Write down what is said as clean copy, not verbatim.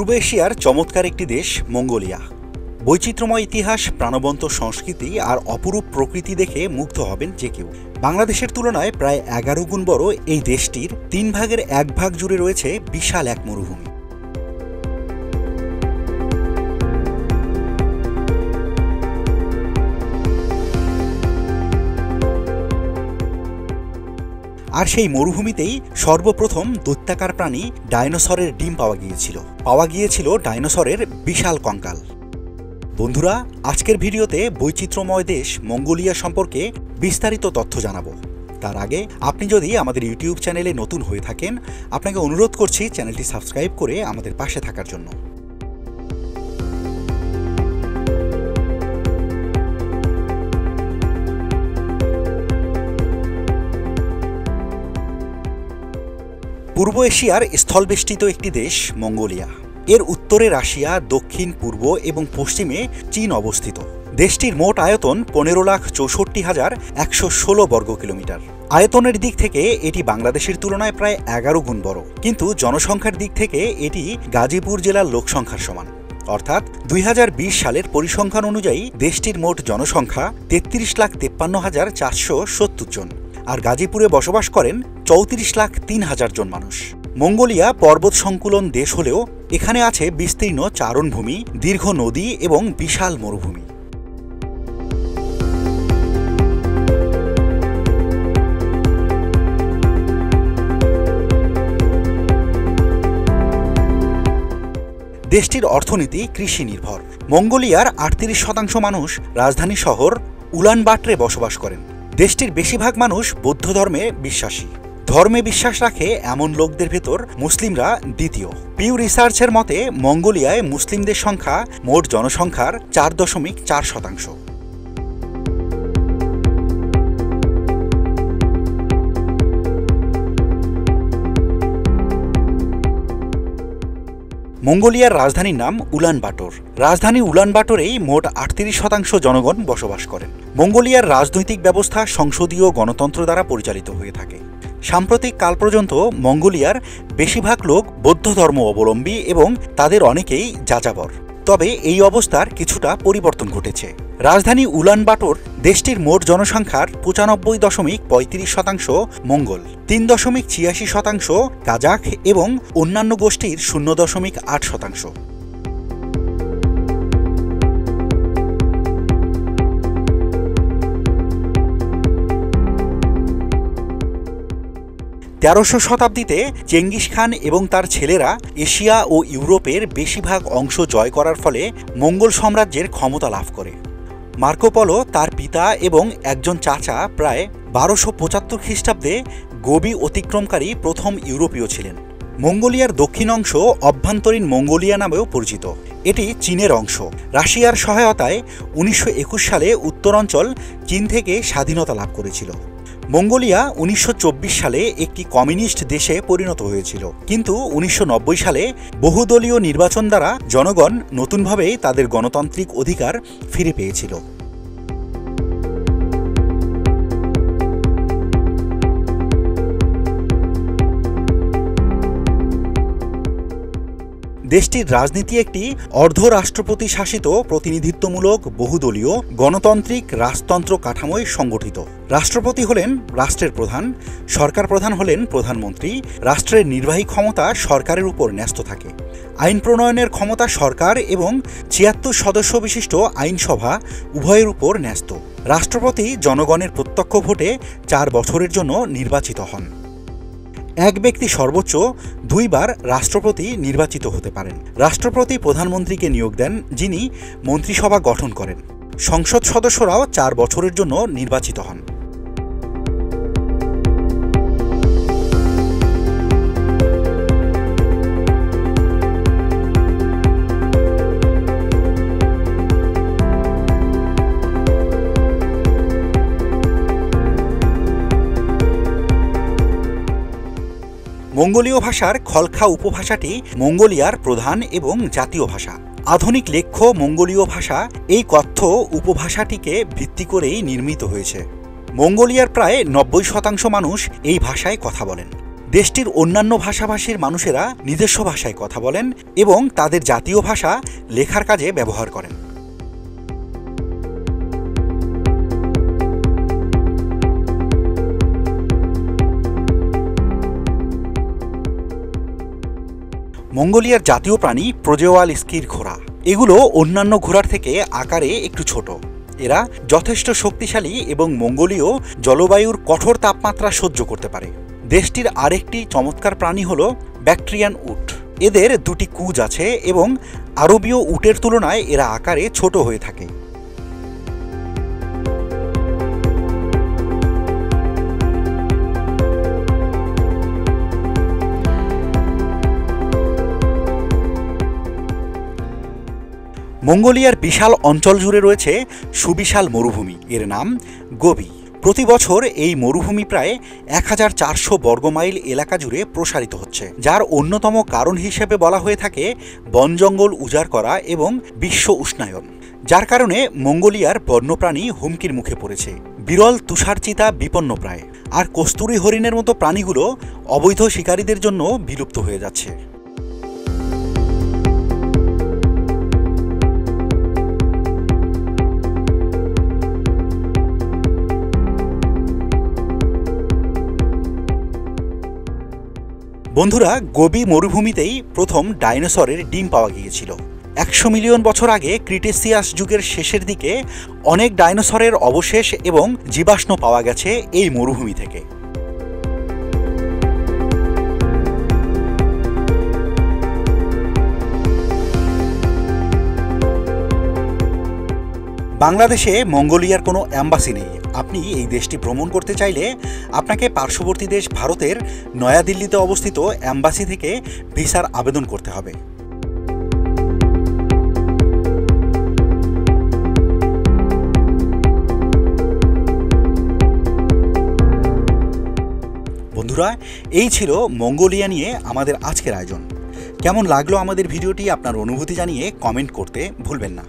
পূর্ব এশিয়ার চমৎকার একটি দেশ মঙ্গোলিয়া। বৈচিত্র্যময় ইতিহাস, প্রাণবন্ত সংস্কৃতি আর অপরূপ প্রকৃতি দেখে মুগ্ধ হবেন যে কেউ। বাংলাদেশের তুলনায় প্রায় 11 গুণ বড় এই দেশটির 3 ভাগের 1 ভাগ জুড়ে রয়েছে বিশাল এক মরুভূমি। আর সেই মরুভূমিতেই সর্বপ্রথম দৈত্যাকার প্রাণী ডাইনোসরের ডিম পাওয়া গিয়েছিল ডাইনোসরের বিশাল কঙ্কাল। বন্ধুরা, আজকের ভিডিওতে বৈচিত্র্যময় দেশ মঙ্গোলিয়া সম্পর্কে বিস্তারিত তথ্য জানাবো। তার আগে আপনি যদি আমাদের ইউটিউব চ্যানেলে নতুন হয়ে থাকেন, আপনাকে অনুরোধ করছি চ্যানেলটি সাবস্ক্রাইব করে আমাদের পাশে থাকার জন্য। পূর্ব এশিয়ার স্থলবেষ্টিত একটি দেশ মঙ্গোলিয়া। এর উত্তরে রাশিয়া, দক্ষিণ পূর্ব এবং পশ্চিমে চীন অবস্থিত। দেশটির মোট আয়তন 15,64,116 বর্গ কিলোমিটার। আয়তনের দিক থেকে এটি বাংলাদেশের তুলনায় প্রায় 11 গুণ বড়, কিন্তু জনসংখ্যার দিক থেকে এটি গাজীপুর জেলার লোকসংখ্যার সমান। অর্থাৎ 2020 সালের পরিসংখ্যান অনুযায়ী দেশটির মোট জনসংখ্যা 33,53,470 জন, আর গাজীপুরে বসবাস করেন 34,03,000 জন মানুষ। মঙ্গোলিয়া পর্বত সংকুলন দেশ হলেও এখানে আছে বিস্তীর্ণ চারণভূমি, দীর্ঘ নদী এবং বিশাল মরুভূমি। দেশটির অর্থনীতি কৃষি নির্ভর। মঙ্গোলিয়ার 38% মানুষ রাজধানী শহর উলানবাটরে বসবাস করেন। দেশটির বেশিরভাগ মানুষ বৌদ্ধ ধর্মে বিশ্বাসী। ধর্মে বিশ্বাস রাখে এমন লোকদের ভেতর মুসলিমরা দ্বিতীয়। পিউ রিসার্চের মতে মঙ্গোলিয়ায় মুসলিমদের সংখ্যা মোট জনসংখ্যার 4.4%। মঙ্গোলিয়ার রাজধানীর নাম উলানবাটর। রাজধানী উলানবাটরেই মোট 38% জনগণ বসবাস করেন। মঙ্গোলিয়ার রাজনৈতিক ব্যবস্থা সংসদীয় গণতন্ত্র দ্বারা পরিচালিত হয়ে থাকে। সাম্প্রতিক কাল পর্যন্ত মঙ্গোলিয়ার বেশিরভাগ লোক বৌদ্ধ ধর্ম অবলম্বী এবং তাদের অনেকেই যাযাবর। তবে এই অবস্থার কিছুটা পরিবর্তন ঘটেছে। রাজধানী উলানবাটর দেশটির মোট জনসংখ্যার 95.35% মঙ্গল, 3.86% কাজাখ এবং অন্যান্য গোষ্ঠীর 0.8%। তেরোশো শতাব্দীতে চেঙ্গিস খান এবং তার ছেলেরা এশিয়া ও ইউরোপের বেশিরভাগ অংশ জয় করার ফলে মঙ্গল সাম্রাজ্যের ক্ষমতা লাভ করে। মার্কো পোলো, তার পিতা এবং একজন চাচা প্রায় 1275 খ্রিস্টাব্দে গোবি অতিক্রমকারী প্রথম ইউরোপীয় ছিলেন। মঙ্গোলিয়ার দক্ষিণ অংশ অভ্যন্তরীণ মঙ্গোলিয়া নামেও পরিচিত। এটি চীনের অংশ। রাশিয়ার সহায়তায় 1921 সালে উত্তরাঞ্চল চীন থেকে স্বাধীনতা লাভ করেছিল। মঙ্গোলিয়া 1924 সালে একটি কমিউনিস্ট দেশে পরিণত হয়েছিল, কিন্তু 1990 সালে বহুদলীয় নির্বাচন দ্বারা জনগণ নতুনভাবে তাদের গণতান্ত্রিক অধিকার ফিরে পেয়েছিল। দেশটির রাজনীতি একটি অর্ধরাষ্ট্রপতি শাসিত প্রতিনিধিত্বমূলক বহুদলীয় গণতান্ত্রিক রাজতন্ত্র কাঠামোয় সংগঠিত। রাষ্ট্রপতি হলেন রাষ্ট্রের প্রধান, সরকার প্রধান হলেন প্রধানমন্ত্রী। রাষ্ট্রের নির্বাহী ক্ষমতা সরকারের উপর ন্যস্ত থাকে। আইন প্রণয়নের ক্ষমতা সরকার এবং 76 সদস্য বিশিষ্ট আইনসভা উভয়ের উপর ন্যস্ত। রাষ্ট্রপতি জনগণের প্রত্যক্ষ ভোটে 4 বছরের জন্য নির্বাচিত হন। এক ব্যক্তি সর্বোচ্চ 2 বার রাষ্ট্রপতি নির্বাচিত হতে পারেন। রাষ্ট্রপতি প্রধানমন্ত্রীকে নিয়োগ দেন, যিনি মন্ত্রিসভা গঠন করেন। সংসদ সদস্যরাও 4 বছরের জন্য নির্বাচিত হন। মঙ্গোলীয় ভাষার খলখা উপভাষাটি মঙ্গোলিয়ার প্রধান এবং জাতীয় ভাষা। আধুনিক লেখ্য মঙ্গোলীয় ভাষা এই কথ্য উপভাষাটিকে ভিত্তি করেই নির্মিত হয়েছে। মঙ্গোলিয়ার প্রায় 90% মানুষ এই ভাষায় কথা বলেন। দেশটির অন্যান্য ভাষাভাষীর মানুষেরা নিজস্ব ভাষায় কথা বলেন এবং তাদের জাতীয় ভাষা লেখার কাজে ব্যবহার করেন। মঙ্গোলিয়ার জাতীয় প্রাণী প্রোজেওয়াল স্কির ঘোড়া। এগুলো অন্যান্য ঘোড়ার থেকে আকারে একটু ছোট। এরা যথেষ্ট শক্তিশালী এবং মঙ্গোলীয় জলবায়ুর কঠোর তাপমাত্রা সহ্য করতে পারে। দেশটির আরেকটি চমৎকার প্রাণী হল ব্যাকট্রিয়ান উট। এদের দুটি কুঁজ আছে এবং আরবীয় উটের তুলনায় এরা আকারে ছোট হয়ে থাকে। মঙ্গোলিয়ার বিশাল অঞ্চল জুড়ে রয়েছে সুবিশাল মরুভূমি, এর নাম গোবি। প্রতি বছর এই মরুভূমি প্রায় 1400 বর্গমাইল এলাকা জুড়ে প্রসারিত হচ্ছে, যার অন্যতম কারণ হিসেবে বলা হয়ে থাকে বন জঙ্গল উজাড় করা এবং বিশ্ব উষ্ণায়ন, যার কারণে মঙ্গোলিয়ার বন্যপ্রাণী হুমকির মুখে পড়েছে। বিরল তুষারচিতা বিপন্নপ্রায়, আর কস্তুরী হরিণের মতো প্রাণীগুলো অবৈধ শিকারীদের জন্য বিলুপ্ত হয়ে যাচ্ছে। বন্ধুরা, গোবি মরুভূমিতেই প্রথম ডাইনোসরের ডিম পাওয়া গিয়েছিল। 100 মিলিয়ন বছর আগে ক্রিটেসিয়াস যুগের শেষের দিকে অনেক ডাইনোসরের অবশেষ এবং জীবাশ্ম পাওয়া গেছে এই মরুভূমি থেকে। বাংলাদেশে মঙ্গোলিয়ার কোনো অ্যাম্বাসি নেই। আপনি এই দেশটি ভ্রমণ করতে চাইলে আপনাকে পার্শ্ববর্তী দেশ ভারতের নয়াদিল্লিতে অবস্থিত অ্যাম্বাসি থেকে ভিসার আবেদন করতে হবে। বন্ধুরা, এই ছিল মঙ্গোলিয়া নিয়ে আমাদের আজকের আয়োজন। কেমন লাগলো আমাদের ভিডিওটি আপনার অনুভূতি জানিয়ে কমেন্ট করতে ভুলবেন না।